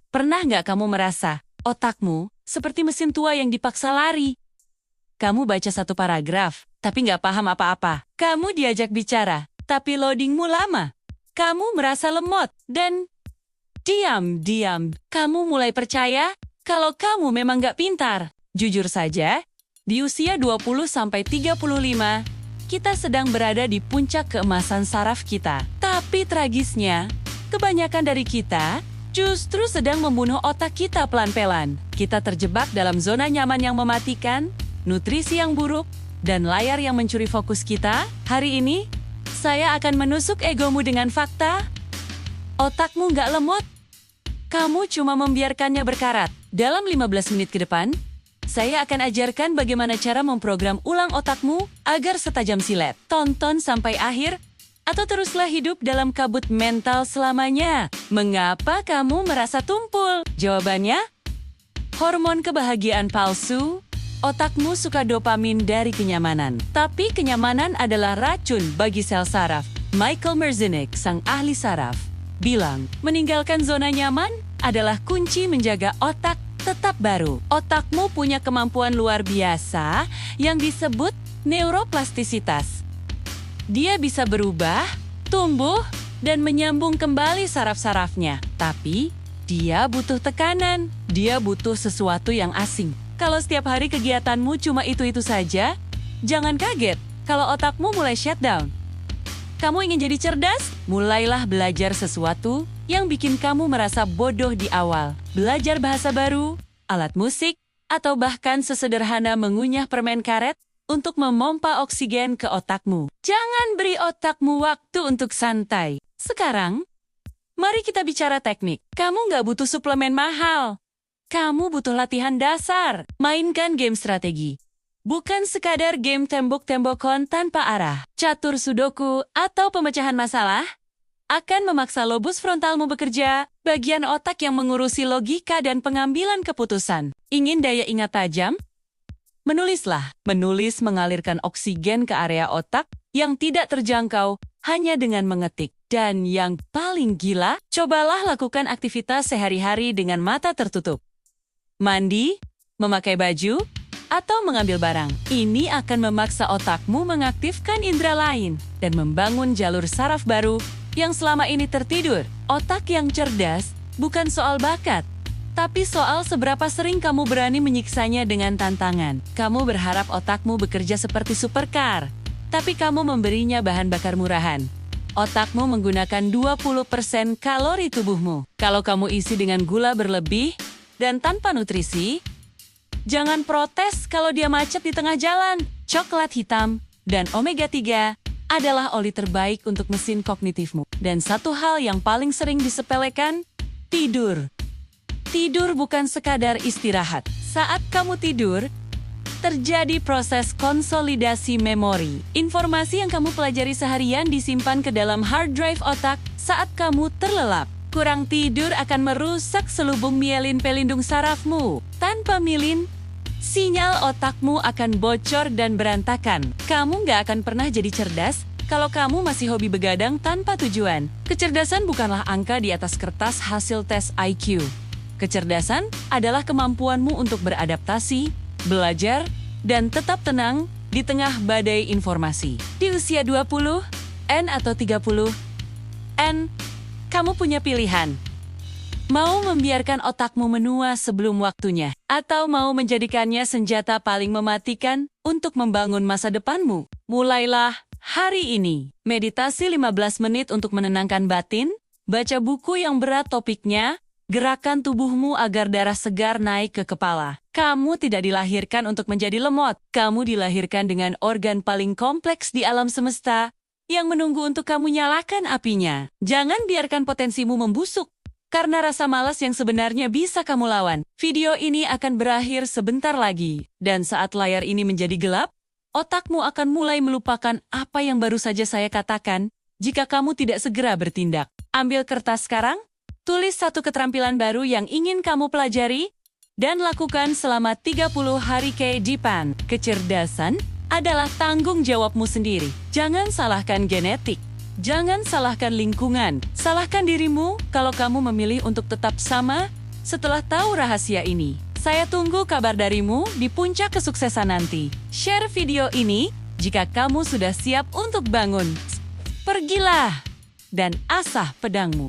Pernah nggak kamu merasa otakmu seperti mesin tua yang dipaksa lari? Kamu baca satu paragraf, tapi nggak paham apa-apa. Kamu diajak bicara, tapi loadingmu lama. Kamu merasa lemot, dan diam, kamu mulai percaya kalau kamu memang nggak pintar. Jujur saja, di usia 20-35, kita sedang berada di puncak keemasan saraf kita. Tapi tragisnya, kebanyakan dari kita justru sedang membunuh otak kita pelan-pelan. Kita terjebak dalam zona nyaman yang mematikan, nutrisi yang buruk, dan layar yang mencuri fokus kita. Hari ini, saya akan menusuk egomu dengan fakta. Otakmu nggak lemot. Kamu cuma membiarkannya berkarat. Dalam 15 menit ke depan, saya akan ajarkan bagaimana cara memprogram ulang otakmu agar setajam silet. Tonton sampai akhir, atau teruslah hidup dalam kabut mental selamanya. Mengapa kamu merasa tumpul? Jawabannya, hormon kebahagiaan palsu. Otakmu suka dopamin dari kenyamanan. Tapi kenyamanan adalah racun bagi sel saraf. Michael Merzenich, sang ahli saraf, bilang, meninggalkan zona nyaman adalah kunci menjaga otak tetap baru. Otakmu punya kemampuan luar biasa yang disebut neuroplastisitas. Dia bisa berubah, tumbuh, dan menyambung kembali saraf-sarafnya. Tapi, dia butuh tekanan. Dia butuh sesuatu yang asing. Kalau setiap hari kegiatanmu cuma itu-itu saja, jangan kaget kalau otakmu mulai shutdown. Kamu ingin jadi cerdas? Mulailah belajar sesuatu yang bikin kamu merasa bodoh di awal. Belajar bahasa baru, alat musik, atau bahkan sesederhana mengunyah permen karet untuk memompa oksigen ke otakmu. Jangan beri otakmu waktu untuk santai. Sekarang, mari kita bicara teknik. Kamu nggak butuh suplemen mahal. Kamu butuh latihan dasar. Mainkan game strategi. Bukan sekadar game tembok-tembokan tanpa arah. Catur sudoku atau pemecahan masalah akan memaksa lobus frontalmu bekerja, bagian otak yang mengurusi logika dan pengambilan keputusan. Ingin daya ingat tajam? Menulislah. Menulis mengalirkan oksigen ke area otak yang tidak terjangkau hanya dengan mengetik. Dan yang paling gila, cobalah lakukan aktivitas sehari-hari dengan mata tertutup. Mandi, memakai baju, atau mengambil barang. Ini akan memaksa otakmu mengaktifkan indera lain dan membangun jalur saraf baru yang selama ini tertidur. Otak yang cerdas bukan soal bakat, tapi soal seberapa sering kamu berani menyiksanya dengan tantangan. Kamu berharap otakmu bekerja seperti supercar, tapi kamu memberinya bahan bakar murahan. Otakmu menggunakan 20% kalori tubuhmu. Kalau kamu isi dengan gula berlebih dan tanpa nutrisi, jangan protes kalau dia macet di tengah jalan. Coklat hitam dan omega-3 adalah oli terbaik untuk mesin kognitifmu. Dan satu hal yang paling sering disepelekan, tidur. Tidur bukan sekadar istirahat. Saat kamu tidur, terjadi proses konsolidasi memori. Informasi yang kamu pelajari seharian disimpan ke dalam hard drive otak saat kamu terlelap. Kurang tidur akan merusak selubung mielin pelindung sarafmu. Tanpa mielin, sinyal otakmu akan bocor dan berantakan. Kamu nggak akan pernah jadi cerdas kalau kamu masih hobi begadang tanpa tujuan. Kecerdasan bukanlah angka di atas kertas hasil tes IQ. Kecerdasan adalah kemampuanmu untuk beradaptasi, belajar, dan tetap tenang di tengah badai informasi. Di usia 20, N atau 30, N, kamu punya pilihan. Mau membiarkan otakmu menua sebelum waktunya, atau mau menjadikannya senjata paling mematikan untuk membangun masa depanmu? Mulailah hari ini. Meditasi 15 menit untuk menenangkan batin, baca buku yang berat topiknya, gerakan tubuhmu agar darah segar naik ke kepala. Kamu tidak dilahirkan untuk menjadi lemot. Kamu dilahirkan dengan organ paling kompleks di alam semesta yang menunggu untuk kamu nyalakan apinya. Jangan biarkan potensimu membusuk karena rasa malas yang sebenarnya bisa kamu lawan. Video ini akan berakhir sebentar lagi. Dan saat layar ini menjadi gelap, otakmu akan mulai melupakan apa yang baru saja saya katakan jika kamu tidak segera bertindak. Ambil kertas sekarang, tulis satu keterampilan baru yang ingin kamu pelajari, dan lakukan selama 30 hari ke depan. Kecerdasan adalah tanggung jawabmu sendiri. Jangan salahkan genetik. Jangan salahkan lingkungan. Salahkan dirimu kalau kamu memilih untuk tetap sama Setelah tahu rahasia ini, saya tunggu kabar darimu di puncak kesuksesan nanti. Share video ini jika kamu sudah siap untuk bangun. Pergilah dan asah pedangmu.